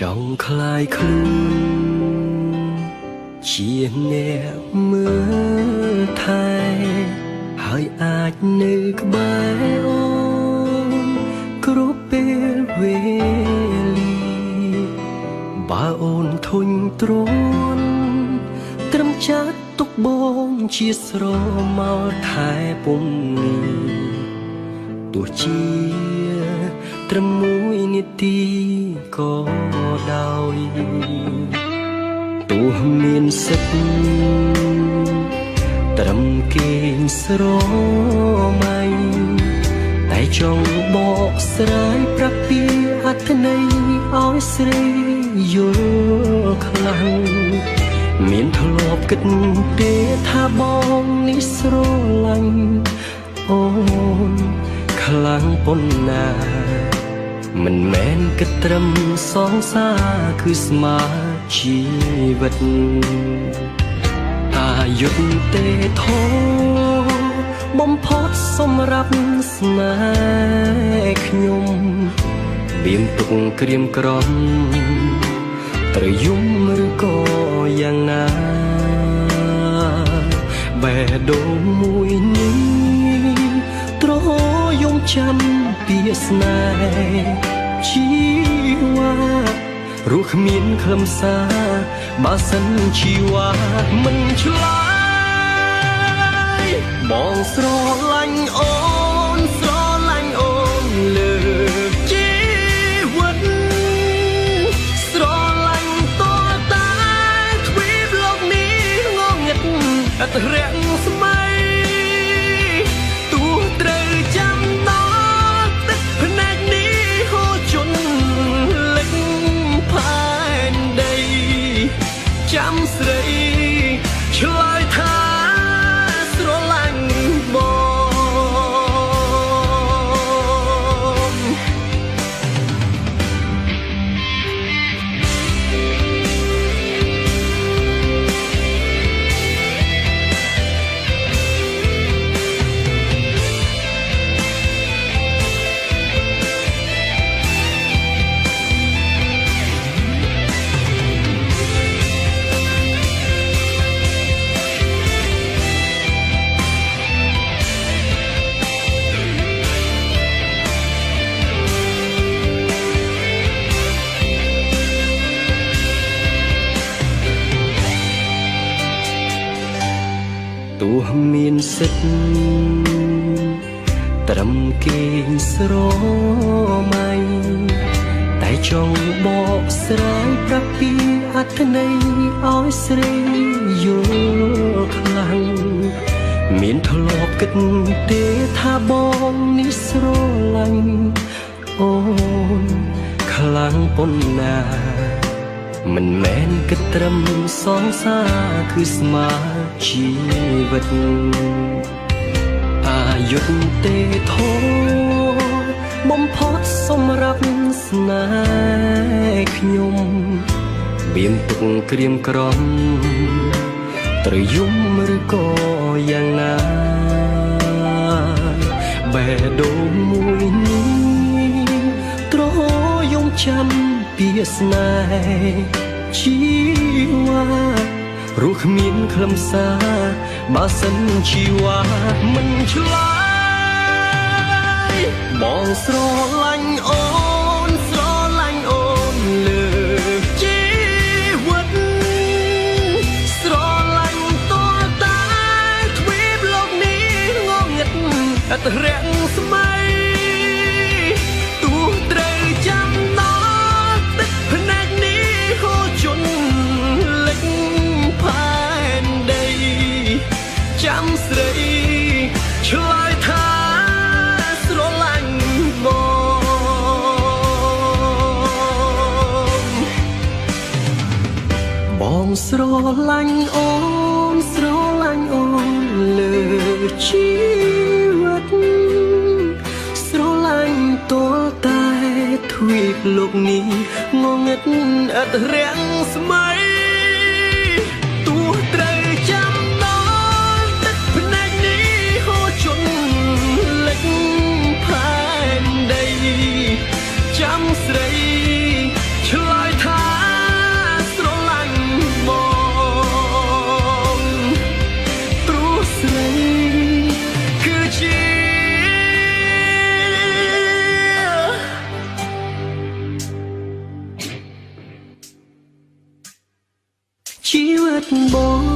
ចង់คลายคลื่នជាអ្នកមើលថែហើយអាចនៅក្បែរអូនគ្រប់ពេលវេលាបើអូនធុញទ្រាន់ត្រឹមចាត់ទុកបងជាស្រមោលថែពុំនេះទោះជាត្រឹមមួយនាទីក៏ដោយទោះមានសិទ្ធិត្រឹមគេងស្រមៃតែចង់បកស្រាយប្រាប់ពីអត្ថន័យឲ្យស្រីយល់ខ្លាំងមានធ្លាប់គិតទេថាបងនេះស្រឡាញ់អូនខ្លាំងប៉ុណ្ណាមិនមែនគិតត្រឹមសងសាគឺស្មើជីវិតអាយុទេធំបំផុតសម្រាប់ស្នេហ៍ខ្ញុំបៀមទុកក្រៀមក្រំត្រូវយំឬក៏យ៉ាងណាបេះដូងមួយនេះត្រយំចាំពីស្នេហ៍ជីវ៉ារស់គ្មានខ្លឹមសារបើសិនជីវ៉ាមិនឆ្លើយបងស្រឡាញ់អូនស្រឡាញ់អូនលើកជីវិតស្រឡាញ់តតែទ្វីបលោកនេះងងឹតអត់រាំងស្មៃទោះត្រូវចាំដល់ទឹកភ្នែកនេះហូរជន់លិចផែនដីចាំស្រីឆ្លើយថាស្រឡាញ់បងទោះមានសិទ្ធិត្រឹមគេងស្រមៃតែចង់បកស្រាយប្រាប់ពីអត្ថន័យឲ្យស្រីយល់ខ្លាំងមានធ្លាប់គិតទេថាបងនេះស្រឡាញ់អូនខ្លាំងប៉ុណ្ណាមិនមែនគិតត្រឹមសងសាគឺស្មើជីវិតអាយុទេធំបំផុតសម្រាប់ស្នេហ៍ខ្ញុំបៀមទុកក្រៀមក្រំត្រូវយំឬក៏យ៉ាងណាបេះដូងមួយនេះត្រយំចាំពីស្នេហ៍ជីវ៉ារស់គ្មានខ្លឹមសារបើសិនជីវ៉ាមិនឆ្លើយបងស្រឡាញ់អូនស្រឡាញ់អូនលើកជីវិតស្រឡាញ់តតែទ្វីបលោកនេះងងឹតអត់រាំងស្មៃទោះត្រូវចាំដល់ទឹកភ្នែកនេះហូរជន់លិចផែនដីចាំស្រីឆ្លើយថាស្រឡាញ់បងស្រឡាញ់អូនស្រឡាញ់អូនលើជីវិតស្រឡាញ់តតែទ្វីបលោកនេះងងឹតអត់រាំងស្មៃទោះត្រូវចាំដល់ទឹកភ្នែកនេះហូរជន់លិចផែនដីចាំស្រីឆ្លើយថា ត់បង